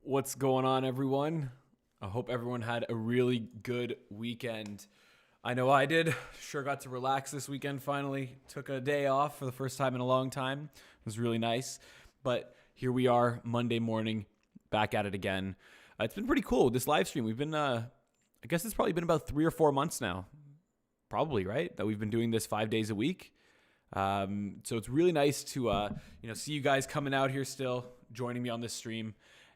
What's going on, everyone? I hope everyone had a really good weekend. I know I did. Sure got to relax this weekend finally. Took a day off for the first time in a long time. It was really nice. But here we are, Monday morning, back at it again. It's been pretty cool, this live stream. We've been, I guess it's probably been about 3 or 4 months now. Probably, right? That we've been doing this 5 days a week. So it's really nice to see you guys coming out here still, joining me on this stream.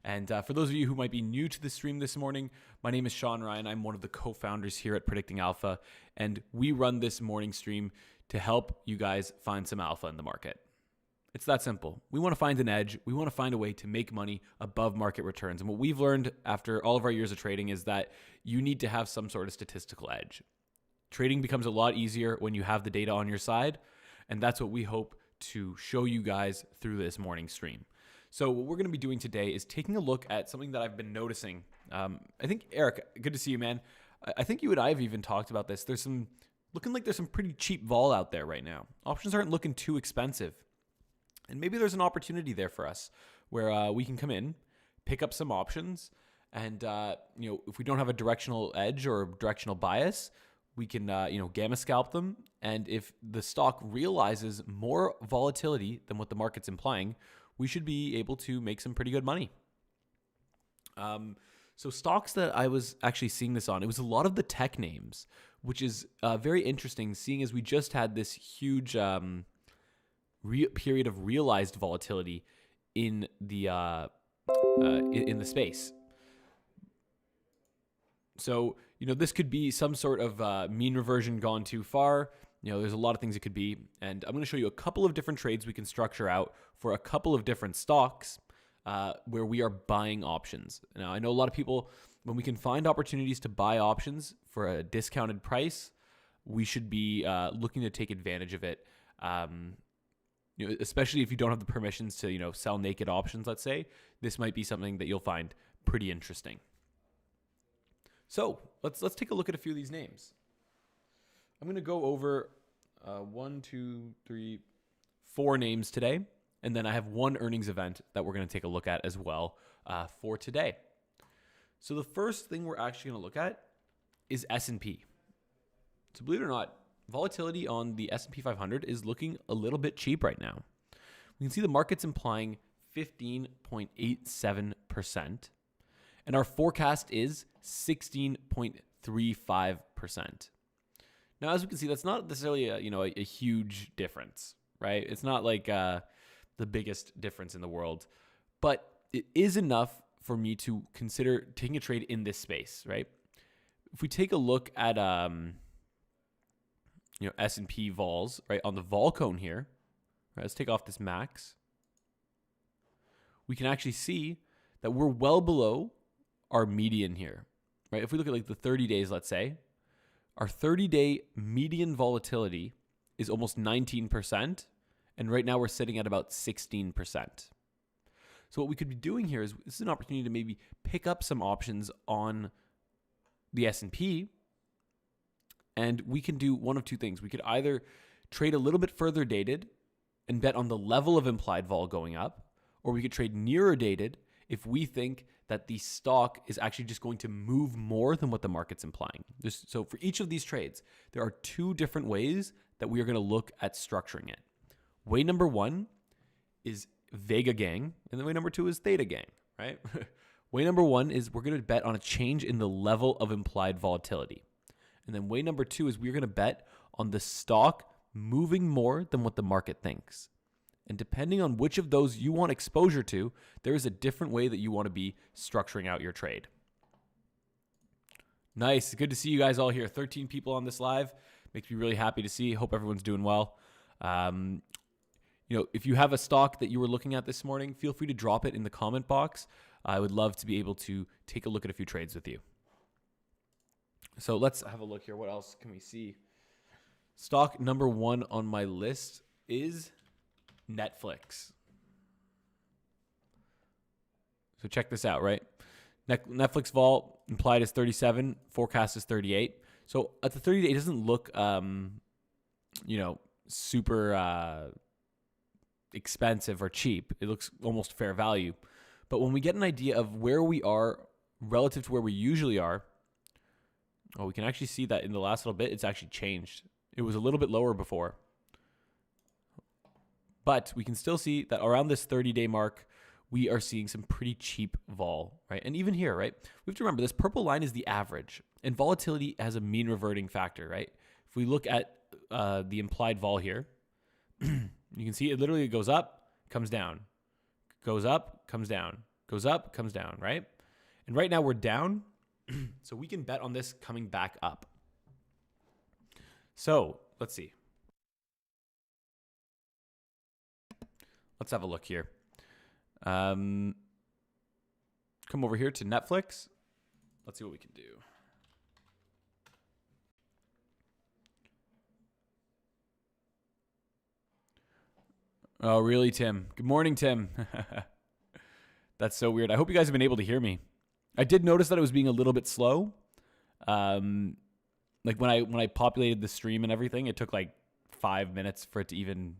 And for those of you who might be new to the stream this morning, my name is Sean Ryan. I'm one of the co-founders here at Predicting Alpha, and we run this morning stream to help you guys find some alpha in the market. It's that simple. We want to find an edge. We want to find a way to make money above market returns. And what we've learned after all of our years of trading is that you need to have some sort of statistical edge. Trading becomes a lot easier when you have the data on your side, and that's what we hope to show you guys through this morning stream. So what we're going to be doing today is taking a look at something that I've been noticing. I think, Eric, good to see you, man. I think you and I have even talked about this. Looking like there's some pretty cheap vol out there right now. Options aren't looking too expensive. And maybe there's an opportunity there for us where we can come in, pick up some options, and if we don't have a directional edge or a directional bias, we can gamma scalp them. And if the stock realizes more volatility than what the market's implying, we should be able to make some pretty good money. So stocks that I was actually seeing this on, it was a lot of the tech names, which is very interesting, seeing as we just had this huge period of realized volatility in the space. So this could be some sort of mean reversion gone too far. There's a lot of things it could be. And I'm going to show you a couple of different trades we can structure out for a couple of different stocks where we are buying options. Now, I know a lot of people, when we can find opportunities to buy options for a discounted price, we should be looking to take advantage of it. Especially if you don't have the permissions to, sell naked options, let's say. This might be something that you'll find pretty interesting. So let's take a look at a few of these names. I'm going to go over 4 names today, and then I have one earnings event that we're going to take a look at as well for today. So the first thing we're actually going to look at is S&P. So believe it or not, volatility on the S&P 500 is looking a little bit cheap right now. We can see the market's implying 15.87%, and our forecast is 16.35%. Now, as we can see, that's not necessarily a huge difference, right? It's not like the biggest difference in the world, but it is enough for me to consider taking a trade in this space, right? If we take a look at S&P vols, right, on the vol cone here, right, let's take off this max. We can actually see that we're well below our median here, right? If we look at like the 30 days, let's say, our 30-day median volatility is almost 19%, and right now we're sitting at about 16%. So what we could be doing here is this is an opportunity to maybe pick up some options on the S&P, and we can do one of two things. We could either trade a little bit further dated and bet on the level of implied vol going up, or we could trade nearer dated if we think that the stock is actually just going to move more than what the market's implying. So for each of these trades, there are 2 different ways that we are going to look at structuring it. Way number 1 is Vega Gang, and then way number 2 is Theta Gang, right? Way number 1 is we're going to bet on a change in the level of implied volatility. And then way number 2 is we're going to bet on the stock moving more than what the market thinks. And depending on which of those you want exposure to, there is a different way that you want to be structuring out your trade. Nice. Good to see you guys all here. 13 people on this live. Makes me really happy to see. Hope everyone's doing well. If you have a stock that you were looking at this morning, feel free to drop it in the comment box. I would love to be able to take a look at a few trades with you. So let's have a look here. What else can we see? Stock number 1 on my list is Netflix. So check this out, right? Netflix vol implied is 37, forecast is 38. So at the 30-day, it doesn't look, super expensive or cheap. It looks almost fair value. But when we get an idea of where we are relative to where we usually are, we can actually see that in the last little bit, it's actually changed. It was a little bit lower before. But we can still see that around this 30-day mark, we are seeing some pretty cheap vol, right? And even here, right? We have to remember this purple line is the average, and volatility has a mean reverting factor, right? If we look at the implied vol here, you can see it literally goes up, comes down, goes up, comes down, goes up, comes down, right? And right now we're down, so we can bet on this coming back up. So let's see. Let's have a look here. Come over here to Netflix. Let's see what we can do. Oh, really, Tim? Good morning, Tim. That's so weird. I hope you guys have been able to hear me. I did notice that it was being a little bit slow. Like when I populated the stream and everything, it took like 5 minutes for it to even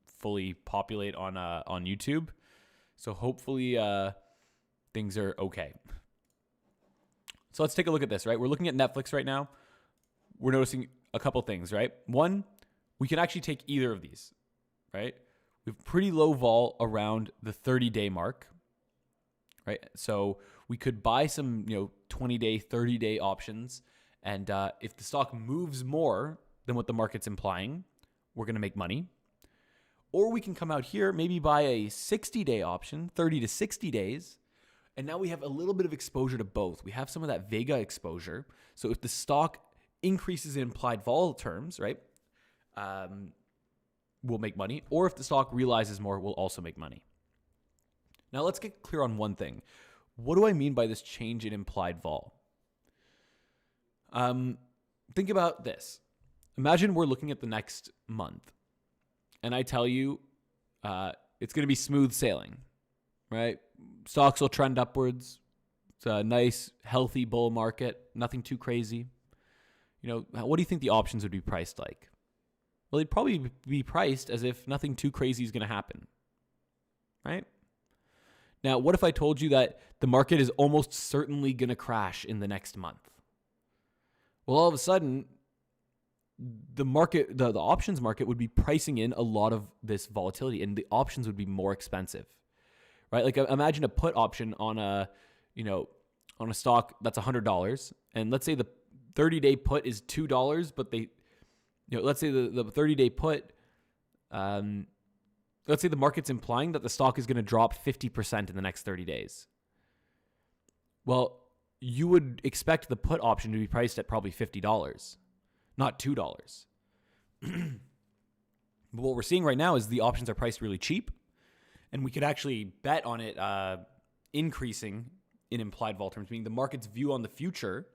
fully populate on YouTube. So hopefully things are okay. So let's take a look at this, right? We're looking at Netflix right now. We're noticing a couple things, right? One, we can actually take either of these, right? We have pretty low vol around the 30-day mark, right? So we could buy some, 20-day, 30-day options. And if the stock moves more than what the market's implying, we're going to make money. Or we can come out here, maybe buy a 60-day option, 30 to 60 days. And now we have a little bit of exposure to both. We have some of that Vega exposure. So if the stock increases in implied vol terms, right, we'll make money. Or if the stock realizes more, we'll also make money. Now let's get clear on one thing. What do I mean by this change in implied vol? Think about this. Imagine we're looking at the next month. And I tell you, it's going to be smooth sailing, right? Stocks will trend upwards. It's a nice, healthy bull market. Nothing too crazy. What do you think the options would be priced like? Well, they'd probably be priced as if nothing too crazy is going to happen, right? Now, what if I told you that the market is almost certainly going to crash in the next month? Well, all of a sudden, the market, the options market would be pricing in a lot of this volatility, and the options would be more expensive, right? Like imagine a put option on a stock that's $100, and let's say the 30-day put is $2, but let's say the 30-day put, let's say the market's implying that the stock is going to drop 50% in the next 30 days. Well, you would expect the put option to be priced at probably $50. Not $2. But what we're seeing right now is the options are priced really cheap, and we could actually bet on it increasing in implied vol terms, meaning the market's view on the future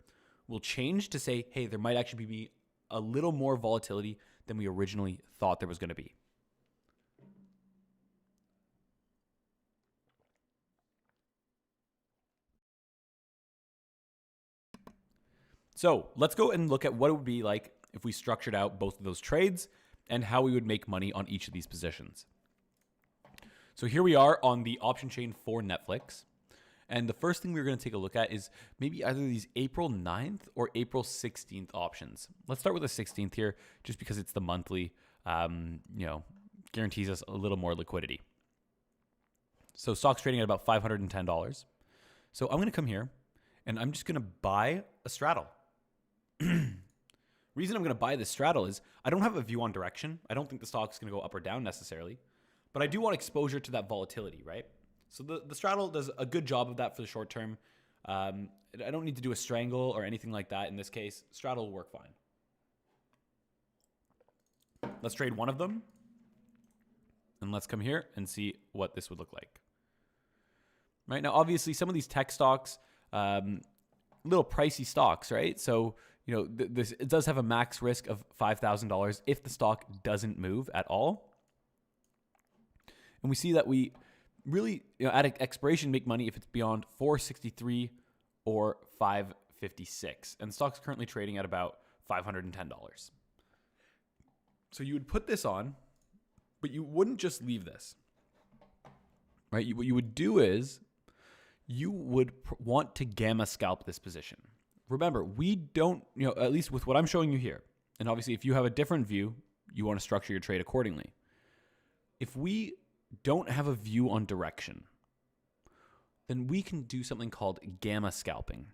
will change to say, hey, there might actually be a little more volatility than we originally thought there was going to be. So let's go and look at what it would be like if we structured out both of those trades and how we would make money on each of these positions. So here we are on the option chain for Netflix. And the first thing we're going to take a look at is maybe either these April 9th or April 16th options. Let's start with the 16th here, just because it's the monthly, guarantees us a little more liquidity. So stock's trading at about $510. So I'm going to come here and I'm just going to buy a straddle. Reason I'm going to buy this straddle is I don't have a view on direction. I don't think the stock's going to go up or down necessarily, but I do want exposure to that volatility, right? So the straddle does a good job of that for the short term. I don't need to do a strangle or anything like that in this case. Straddle will work fine. Let's trade one of them. And let's come here and see what this would look like. Right now, obviously, some of these tech stocks, little pricey stocks, right? So, it does have a max risk of $5,000 if the stock doesn't move at all. And we see that we really, at expiration, make money if it's beyond 463 or 556. And the stock's currently trading at about $510. So you would put this on, but you wouldn't just leave this, right? What you would do is you would want to gamma scalp this position. Remember, we don't, at least with what I'm showing you here, and obviously if you have a different view, you want to structure your trade accordingly. If we don't have a view on direction, then we can do something called gamma scalping,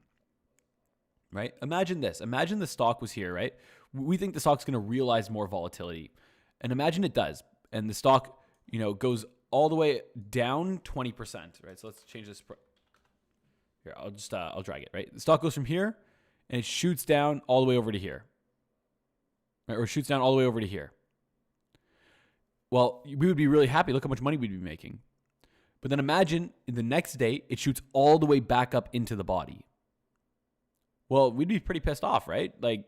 right? Imagine this. Imagine the stock was here, right? We think the stock's going to realize more volatility. And imagine it does. And the stock, goes all the way down 20%, right? So let's change this. Here, I'll drag it, right? The stock goes from here and it shoots down all the way over to here, right? Or shoots down all the way over to here. Well, we would be really happy. Look how much money we'd be making. But then imagine in the next day, it shoots all the way back up into the body. Well, we'd be pretty pissed off, right? Like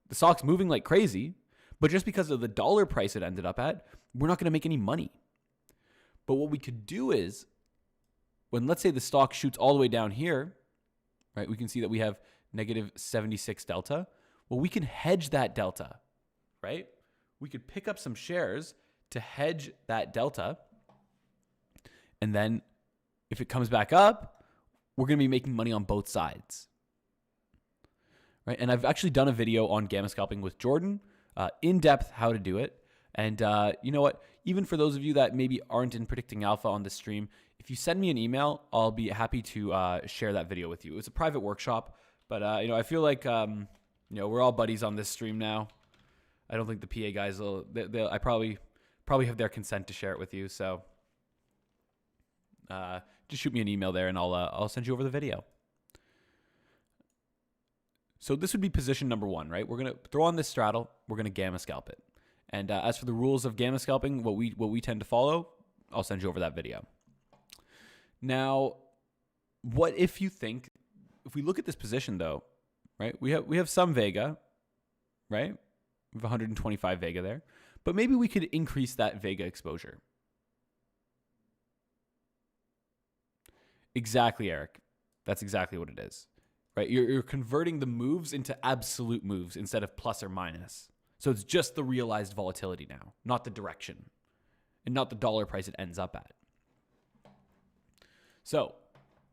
the stock's moving like crazy, but just because of the dollar price it ended up at, we're not going to make any money. But what we could do is when, let's say the stock shoots all the way down here, right? We can see that we have negative 76 delta. Well, we can hedge that delta, right? We could pick up some shares to hedge that delta. And then if it comes back up, we're going to be making money on both sides, right? And I've actually done a video on gamma scalping with Jordan, in depth how to do it. And you know what? Even for those of you that maybe aren't in predicting alpha on this stream, if you send me an email, I'll be happy to share that video with you. It's a private workshop, but I feel like we're all buddies on this stream now. I don't think the PA guys will. I probably have their consent to share it with you. So just shoot me an email there, and I'll send you over the video. So this would be position number one, right? We're gonna throw on this straddle. We're gonna gamma scalp it. And as for the rules of gamma scalping, what we tend to follow, I'll send you over that video. Now, what if you think, if we look at this position though, right? We have some Vega, right? We have 125 Vega there, but maybe we could increase that Vega exposure. Exactly, Eric. That's exactly what it is, right? You're converting the moves into absolute moves instead of plus or minus. So it's just the realized volatility now, not the direction and not the dollar price it ends up at. So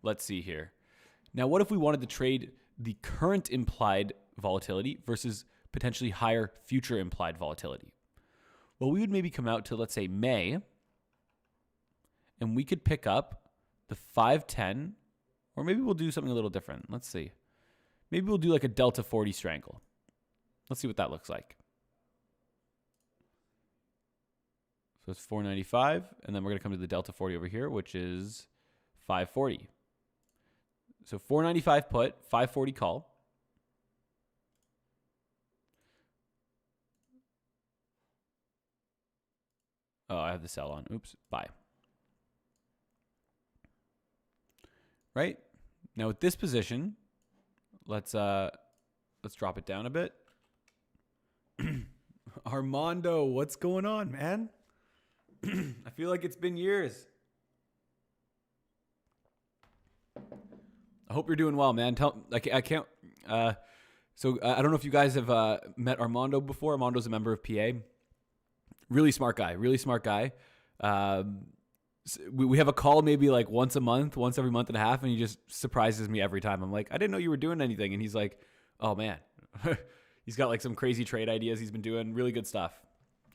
let's see here. Now, what if we wanted to trade the current implied volatility versus potentially higher future implied volatility? Well, we would maybe come out to, let's say, May, and we could pick up the 510, or maybe we'll do something a little different. Let's see. Maybe we'll do like a Delta 40 strangle. Let's see what that looks like. So it's 495, and then we're going to come to the Delta 40 over here, which is 540. So 495 put, 540 call. Oh, I have the sell on. Oops, buy. Right? Now with this position, let's drop it down a bit. Armando, what's going on, man? I feel like it's been years. I hope you're doing well, man. I can't. So I don't know if you guys have met Armando before. Armando's a member of PA. Really smart guy. Really smart guy. We have a call maybe like once a month, once every month and a half, and he just surprises me every time. I'm like, I didn't know you were doing anything, and he's like, oh man, he's got like some crazy trade ideas he's been doing. Really good stuff.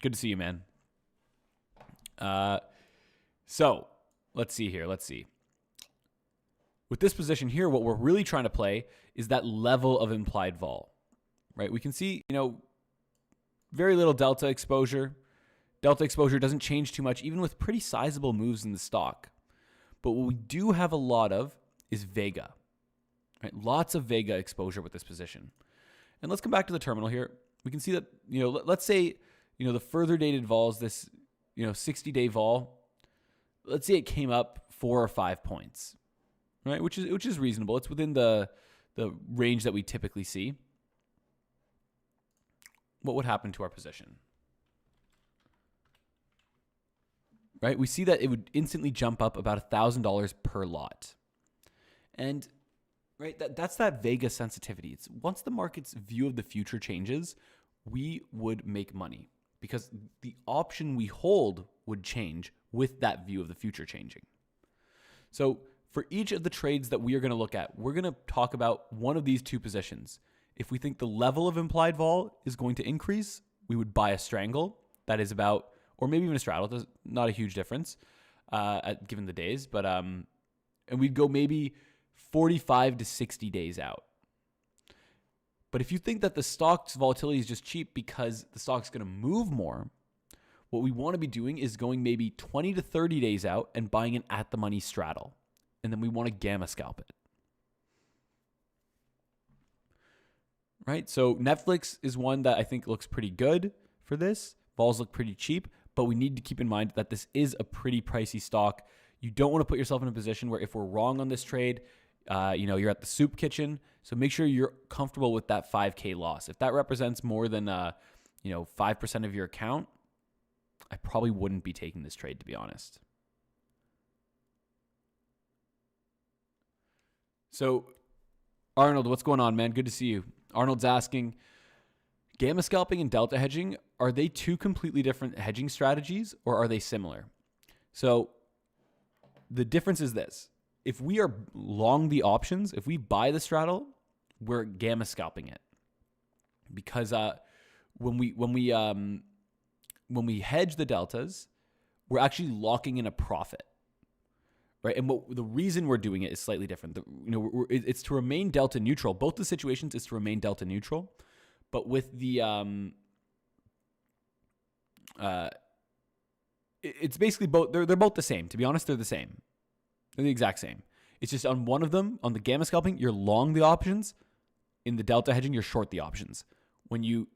Good to see you, man. So let's see here. Let's see. With this position here, what we're really trying to play is that level of implied vol, right? We can see, very little delta exposure. Delta exposure doesn't change too much, even with pretty sizable moves in the stock. But what we do have a lot of is Vega, right? Lots of Vega exposure with this position. And let's come back to the terminal here. We can see that, let's say, the further dated vols, this, 60-day vol, let's say it came up 4 or 5 points, right? Which is reasonable. It's within the range that we typically see. What would happen to our position? Right? We see that it would instantly jump up about $1,000 per lot. And right, that's that Vega sensitivity. It's once the market's view of the future changes, we would make money because the option we hold would change with that view of the future changing. So For each of the trades that we are going to look at, we're going to talk about one of these two positions. If we think the level of implied vol is going to increase, we would buy a strangle. That is about, or maybe even a straddle. There's not a huge difference given the days, but and we'd go maybe 45 to 60 days out. But if you think that the stock's volatility is just cheap because the stock's going to move more, what we want to be doing is going maybe 20 to 30 days out and buying an at-the-money straddle. And then we want to gamma scalp it. Right? So Netflix is one that I think looks pretty good for this. Vols look pretty cheap, but we need to keep in mind that this is a pretty pricey stock. You don't want to put yourself in a position where if we're wrong on this trade, you're at the soup kitchen. So make sure you're comfortable with that 5K loss. If that represents more than 5% of your account, I probably wouldn't be taking this trade, to be honest. So Arnold, what's going on, man? Good to see you. Arnold's asking, gamma scalping and delta hedging, are they two completely different hedging strategies or are they similar? So the difference is this. If we are long the options, if we buy the straddle, we're gamma scalping it. Because when we hedge the deltas, we're actually locking in a profit. Right, and the reason we're doing it is slightly different. It's to remain delta neutral. Both the situations is to remain delta neutral, but with the it's basically both. They're both the same. To be honest, they're the same. They're the exact same. It's just on one of them, on the gamma scalping, you're long the options. In the delta hedging, you're short the options. When you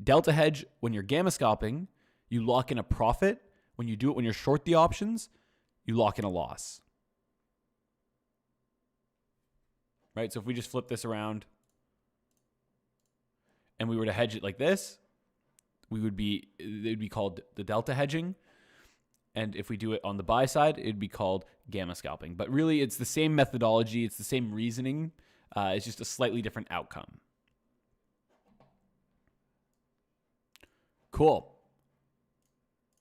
delta hedge, when you're gamma scalping, you lock in a profit. When you do it when you're short the options, you lock in a loss. Right? So if we just flip this around and we were to hedge it like this, it would be called the delta hedging. And if we do it on the buy side, it'd be called gamma scalping. But really, it's the same methodology. It's the same reasoning. It's just a slightly different outcome. Cool.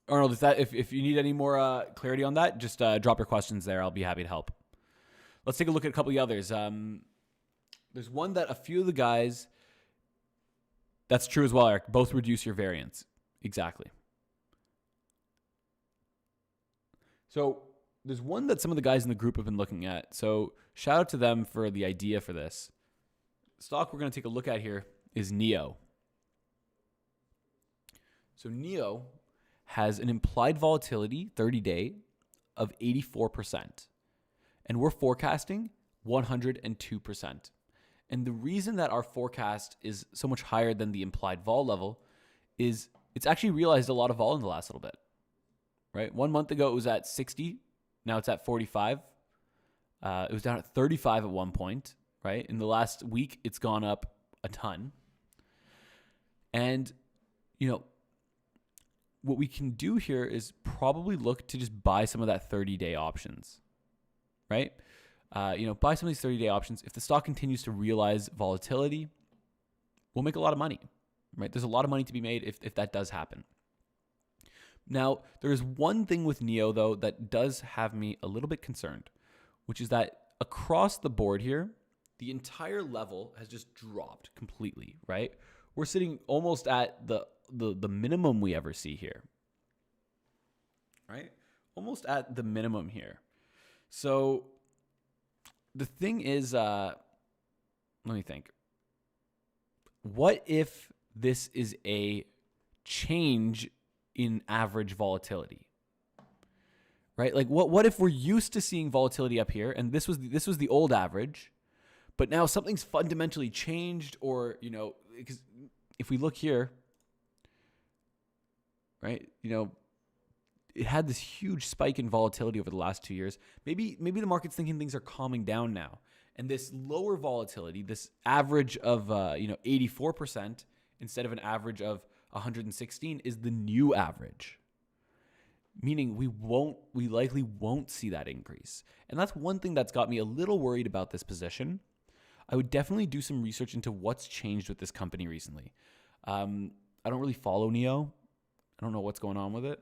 Arnold, if you need any more clarity on that, just drop your questions there. I'll be happy to help. Let's take a look at a couple of the others. There's one that a few of the guys, that's true as well, Eric, both reduce your variance. Exactly. So there's one that some of the guys in the group have been looking at. So shout out to them for the idea for this. The stock we're going to take a look at here is NEO. So NEO has an implied volatility 30-day of 84%. And we're forecasting 102%. And the reason that our forecast is so much higher than the implied vol level is it's actually realized a lot of vol in the last little bit. Right? 1 month ago, it was at 60. Now it's at 45. It was down at 35 at one point. Right? In the last week, it's gone up a ton. And, what we can do here is probably look to just buy some of that 30-day options, right? Buy some of these 30-day options. If the stock continues to realize volatility, we'll make a lot of money, right? There's a lot of money to be made if that does happen. Now, there is one thing with NEO, though, that does have me a little bit concerned, which is that across the board here, the entire level has just dropped completely, right? We're sitting almost at the minimum we ever see here, right? Almost at the minimum here. So the thing is, let me think. What if this is a change in average volatility, right? Like what if we're used to seeing volatility up here and this was the old average, but now something's fundamentally changed, or, because if we look here, right, it had this huge spike in volatility over the last 2 years. Maybe the market's thinking things are calming down now. And this lower volatility, this average of 84% instead of an average of 116 is the new average. Meaning we likely won't see that increase. And that's one thing that's got me a little worried about this position. I would definitely do some research into what's changed with this company recently. I don't really follow NEO. I don't know what's going on with it.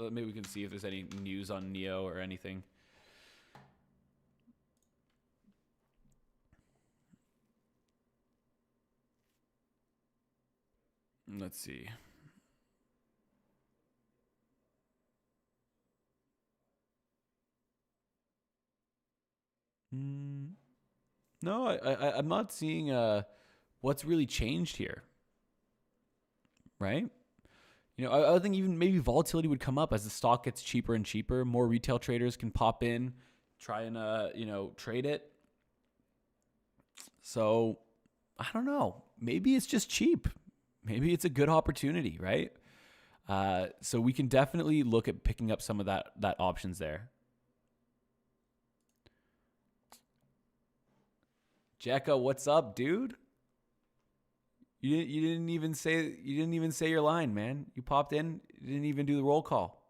Maybe we can see if there's any news on NEO or anything. Let's see. No, I'm not seeing what's really changed here, right? I think even maybe volatility would come up as the stock gets cheaper and cheaper. More retail traders can pop in, try and trade it. So I don't know. Maybe it's just cheap. Maybe it's a good opportunity, right? So we can definitely look at picking up some of that options there. Jekka, what's up, dude? You didn't even say your line, man. You popped in, you didn't even do the roll call.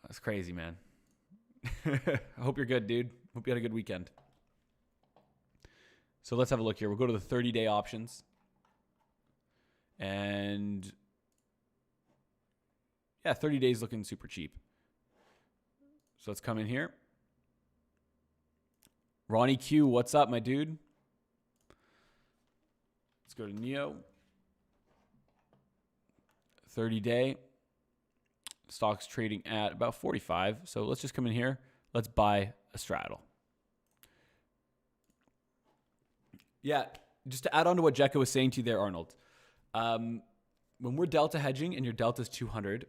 That's crazy, man. I hope you're good, dude. Hope you had a good weekend. So let's have a look here. We'll go to the 30-day options. And yeah, 30 days looking super cheap. So let's come in here. Ronnie Q, what's up, my dude? Let's go to Neo. 30-day. Stock's trading at about 45. So let's just come in here. Let's buy a straddle. Yeah, just to add on to what Jekka was saying to you there, Arnold. When we're delta hedging and your delta is 200,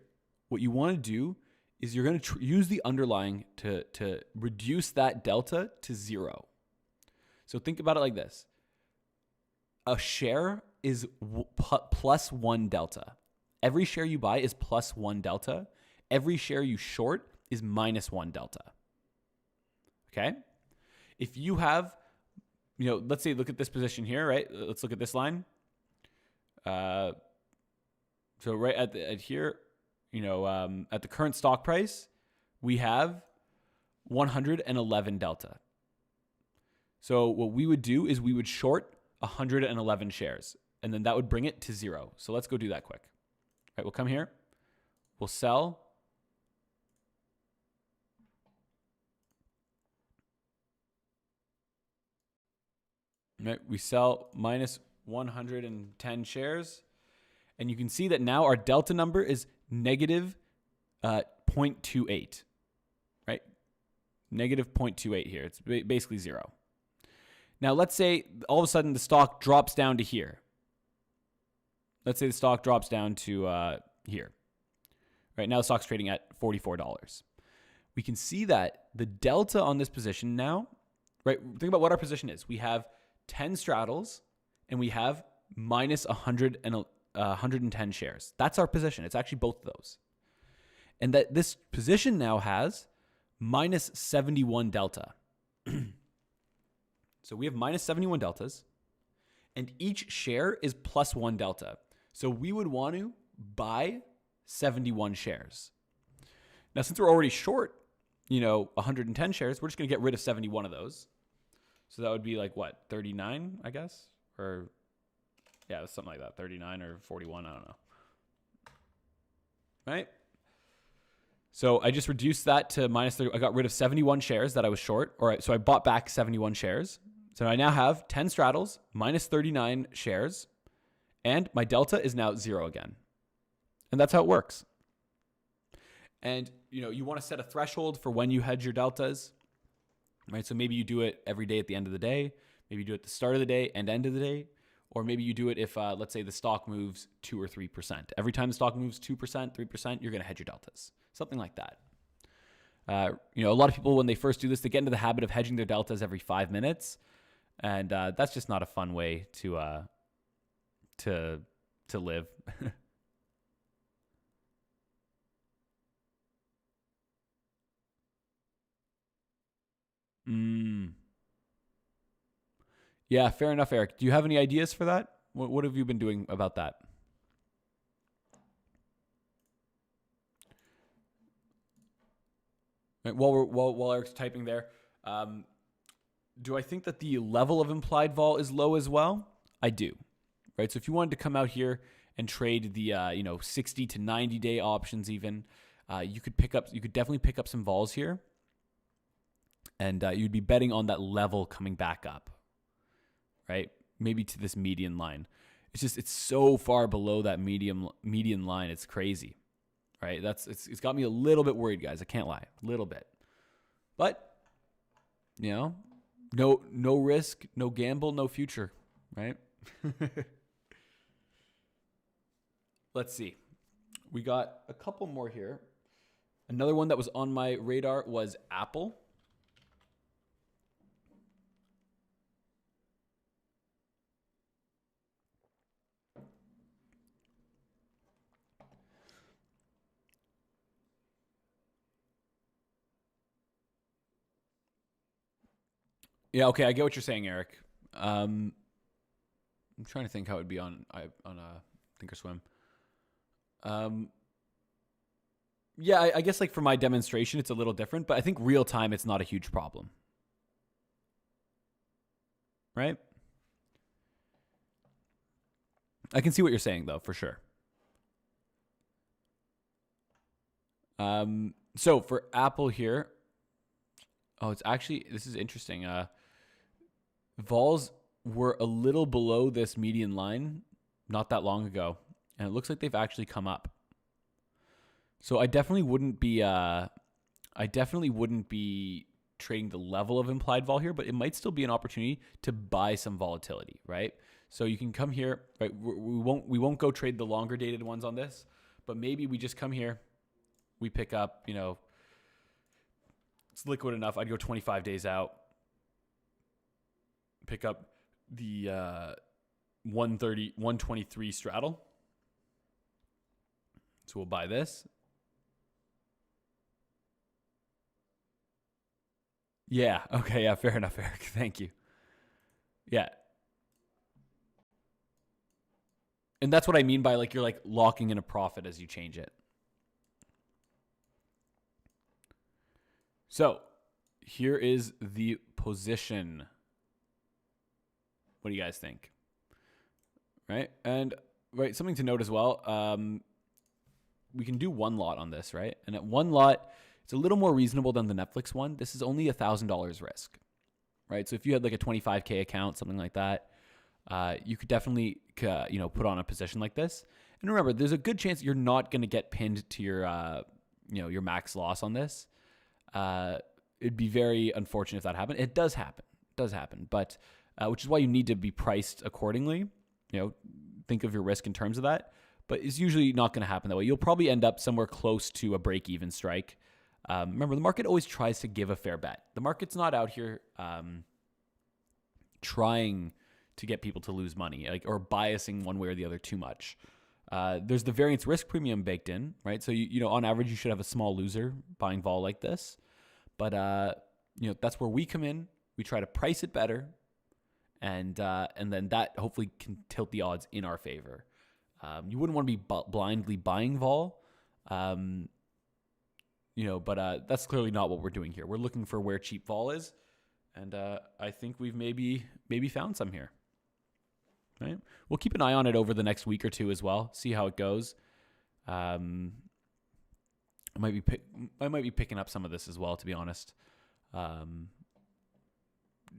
what you want to do is you're going to use the underlying to reduce that delta to 0. So think about it like this. A share is plus 1 delta. Every share you buy is plus 1 delta. Every share you short is minus 1 delta. Okay? If you have, let's say, look at this position here, right? Let's look at this line. So right at here, at the current stock price, we have 111 delta. So what we would do is we would short 111 shares, and then that would bring it to 0. So let's go do that quick. All right, we'll come here. We'll sell. All right, we sell minus 110 shares. And you can see that now our delta number is negative 0.28, right? Negative 0.28 here. It's basically 0. Now, let's say all of a sudden the stock drops down to here. Let's say the stock drops down to here. Right now, the stock's trading at $44. We can see that the delta on this position now, right? Think about what our position is. We have 10 straddles and we have minus 110 shares. That's our position. It's actually both of those. And that this position now has minus 71 delta. So we have minus 71 deltas, and each share is plus 1 delta. So we would want to buy 71 shares. Now, since we're already short, 110 shares, we're just going to get rid of 71 of those. So that would be like what, 39, I guess? Or yeah, something like that, 39 or 41, I don't know. Right? So I just reduced that to minus 30. I got rid of 71 shares that I was short. All right, so I bought back 71 shares. So I now have 10 straddles, minus 39 shares, and my delta is now 0 again. And that's how it works. And, you want to set a threshold for when you hedge your deltas, right? So maybe you do it every day at the end of the day. Maybe you do it at the start of the day and end of the day. Or maybe you do it if, let's say, the stock moves 2 or 3%. Every time the stock moves 2%, 3%, you're going to hedge your deltas. Something like that. A lot of people, when they first do this, they get into the habit of hedging their deltas every 5 minutes. And that's just not a fun way to live. Yeah, fair enough, Eric. Do you have any ideas for that? What have you been doing about that? Right, while Eric's typing there, do I think that the level of implied vol is low as well? I do. Right. So if you wanted to come out here and trade the 60 to 90 day options, even you could definitely pick up some vols here, and you'd be betting on that level coming back up. Right? Maybe to this median line. it's so far below that median line. It's crazy, right? It's got me a little bit worried, guys. I can't lie, a little bit. But no risk, no gamble, no future, right? Let's see. We got a couple more here. Another one that was on my radar was Apple. Yeah, okay, I get what you're saying, Eric. I'm trying to think how it would be on Thinkorswim. Yeah, I guess like for my demonstration, it's a little different, but I think real time, it's not a huge problem, right? I can see what you're saying though, for sure. So for Apple here, this is interesting. Vols were a little below this median line not that long ago, and it looks like they've actually come up. So I definitely wouldn't be trading the level of implied vol here, but it might still be an opportunity to buy some volatility, right? So you can come here, right? We won't go trade the longer dated ones on this, but maybe we just come here, we pick up, it's liquid enough. I'd go 25 days out, pick up the 123 straddle. So we'll buy this. Yeah. Okay. Yeah. Fair enough, Eric. Thank you. Yeah. And that's what I mean by like you're like locking in a profit as you change it. So here is the position. What do you guys think? Right. And right, something to note as well. We can do one lot on this, right? And at one lot, it's a little more reasonable than the Netflix one. This is only $1,000 risk, right? So if you had like a 25K account, something like that, you could definitely, put on a position like this. And remember, there's a good chance you're not going to get pinned to your max loss on this. It'd be very unfortunate if that happened. It does happen, but which is why you need to be priced accordingly. Think of your risk in terms of that. But it's usually not going to happen that way. You'll probably end up somewhere close to a break-even strike. Remember, the market always tries to give a fair bet. The market's not out here trying to get people to lose money, or biasing one way or the other too much. There's the variance risk premium baked in, right? So on average, you should have a small loser buying vol like this. But that's where we come in. We try to price it better, and then that hopefully can tilt the odds in our favor. You wouldn't want to be blindly buying vol, but that's clearly not what we're doing here. We're looking for where cheap vol is, and I think we've maybe found some here. Right? We'll keep an eye on it over the next week or two as well. See how it goes. I might be picking up some of this as well, to be honest.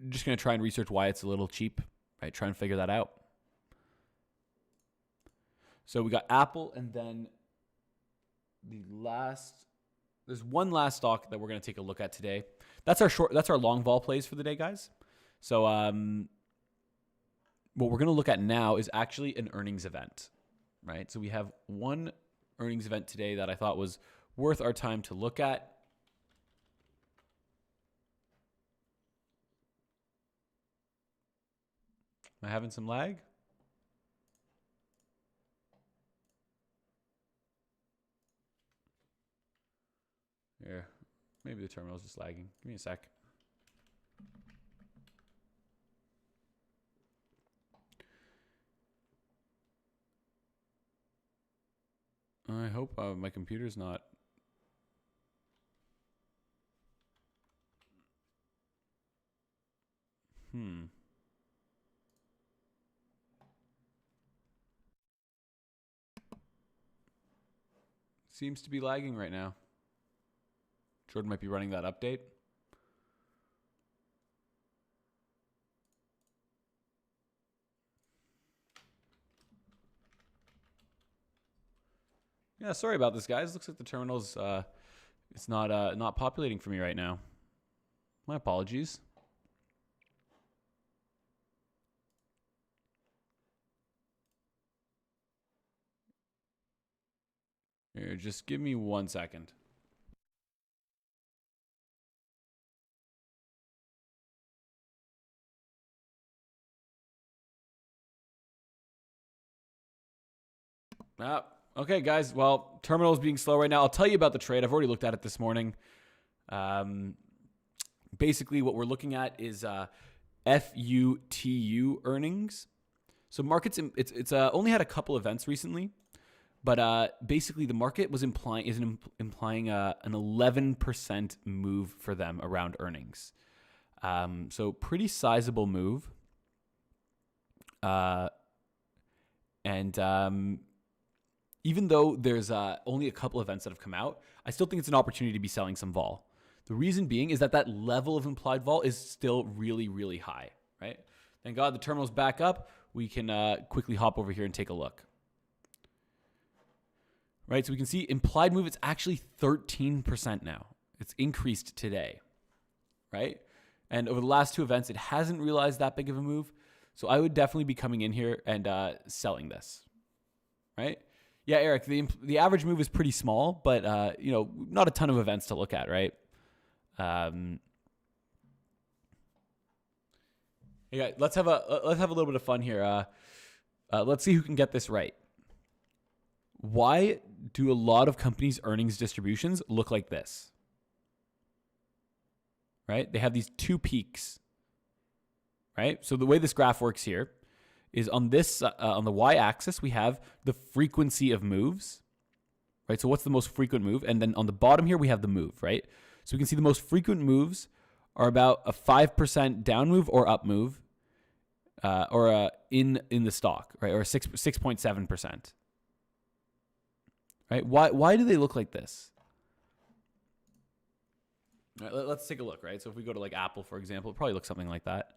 Just gonna try and research why it's a little cheap. Right? Try and figure that out. So we got Apple, and then there's one last stock that we're going to take a look at today. That's our long vol plays for the day, guys. So what we're going to look at now is actually an earnings event, right? So we have one earnings event today that I thought was worth our time to look at. Am I having some lag? Here, maybe the terminal's just lagging. Give me a sec. I hope my computer's not. Seems to be lagging right now. Jordan might be running that update. Yeah, sorry about this, guys. Looks like the terminal's it's not populating for me right now. My apologies. Here, just give me 1 second. Okay, guys. Well, terminal is being slow right now. I'll tell you about the trade. I've already looked at it this morning. Basically, what we're looking at is FUTU earnings. So markets, it's only had a couple events recently, but basically the market was implying an 11% move for them around earnings. So pretty sizable move. Even though there's only a couple events that have come out, I still think it's an opportunity to be selling some vol. The reason being is that level of implied vol is still really, really high, right? Thank God the terminal's back up. We can quickly hop over here and take a look. Right, so we can see implied move, it's actually 13% now. It's increased today, right? And over the last two events, it hasn't realized that big of a move. So I would definitely be coming in here and selling this, right? Yeah, Eric, the average move is pretty small, but not a ton of events to look at, right? Hey guys, let's have a little bit of fun here. Let's see who can get this right. Why do a lot of companies' earnings distributions look like this? Right? They have these two peaks. Right? So the way this graph works here is on this on the y-axis we have the frequency of moves. Right? So what's the most frequent move? And then on the bottom here we have the move, right? So we can see the most frequent moves are about a 5% down move or up move, in the stock, right? Or 6.7%. Right? Why do they look like this? All right, let's take a look, right? So if we go to like Apple, for example, it probably looks something like that.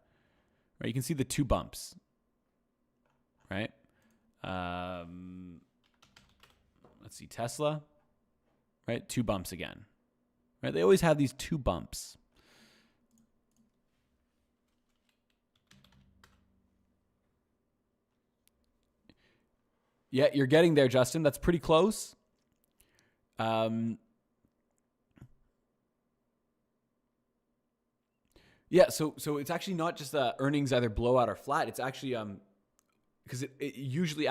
Right? You can see the two bumps. Right? Let's see, Tesla. Right? Two bumps again. Right? They always have these two bumps. Yeah, you're getting there, Justin. That's pretty close. Yeah, so it's actually not just earnings either blowout or flat. It's actually because it's usually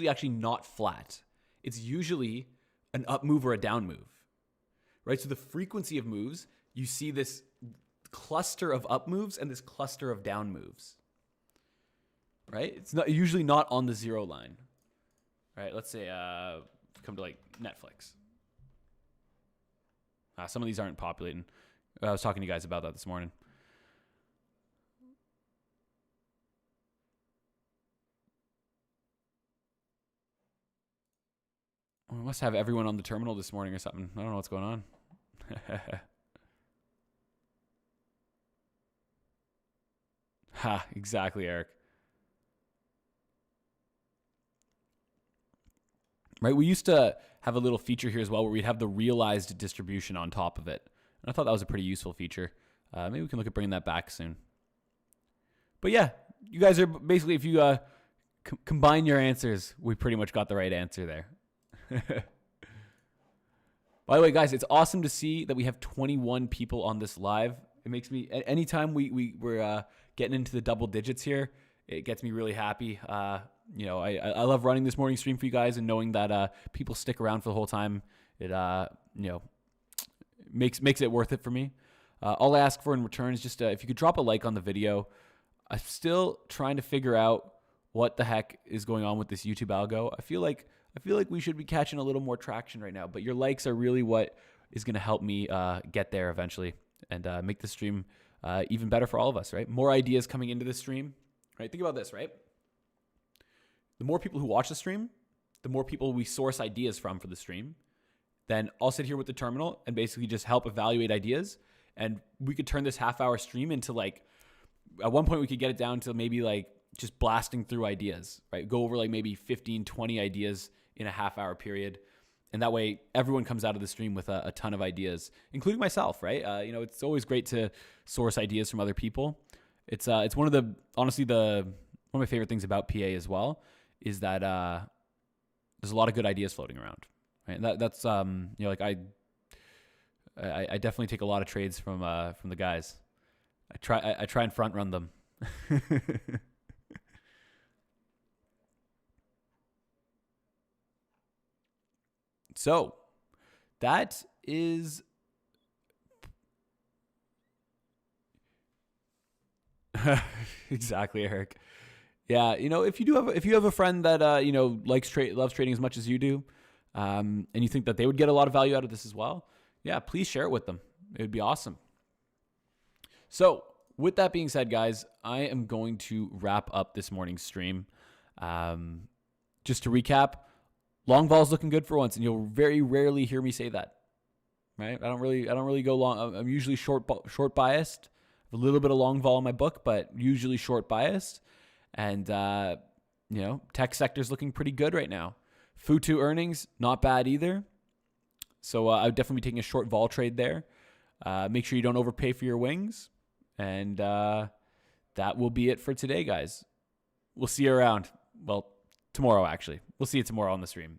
actually not flat. It's usually an up move or a down move, right? So the frequency of moves, you see this cluster of up moves and this cluster of down moves, right? It's usually not on the zero line, right? Let's say come to like Netflix. Some of these aren't populating. I was talking to you guys about that this morning. We must have everyone on the terminal this morning or something. I don't know what's going on. Ha, exactly, Eric. Right, we used to have a little feature here as well where we'd have the realized distribution on top of it. And I thought that was a pretty useful feature. Maybe we can look at bringing that back soon. But yeah, you guys are basically, if you combine your answers, we pretty much got the right answer there. By the way, guys, it's awesome to see that we have 21 people on this live. It makes me, anytime we're getting into the double digits here, it gets me really happy. I love running this morning stream for you guys and knowing that people stick around for the whole time. It makes it worth it for me. All I ask for in return is just if you could drop a like on the video. I'm still trying to figure out what the heck is going on with this YouTube algo. I feel like we should be catching a little more traction right now, but your likes are really what is going to help me get there eventually and make the stream even better for all of us, right? More ideas coming into the stream, right? Think about this, right? The more people who watch the stream, the more people we source ideas from for the stream. Then I'll sit here with the terminal and basically just help evaluate ideas. And we could turn this half-hour stream into like, at one point we could get it down to maybe like just blasting through ideas, right? Go over like maybe 15, 20 ideas in a half-hour period. And that way, everyone comes out of the stream with a ton of ideas, including myself, right? It's always great to source ideas from other people. It's one of the honestly one of my favorite things about PA as well is that there's a lot of good ideas floating around. Right? And that's like I definitely take a lot of trades from the guys. I try and front run them. So that is exactly, Eric. Yeah, if you have a friend that loves trading as much as you do, and you think that they would get a lot of value out of this as well, yeah, please share it with them. It would be awesome. So with that being said, guys, I am going to wrap up this morning's stream. Just to recap, long vol's looking good for once, and you'll very rarely hear me say that. Right? I don't really go long. I'm usually short biased. A little bit of long vol in my book, but usually short biased. And tech sector's looking pretty good right now. Futu earnings not bad either. So I would definitely be taking a short vol trade there. Make sure you don't overpay for your wings. And that will be it for today, guys. We'll see you around. Well, tomorrow, actually. We'll see you tomorrow on the stream.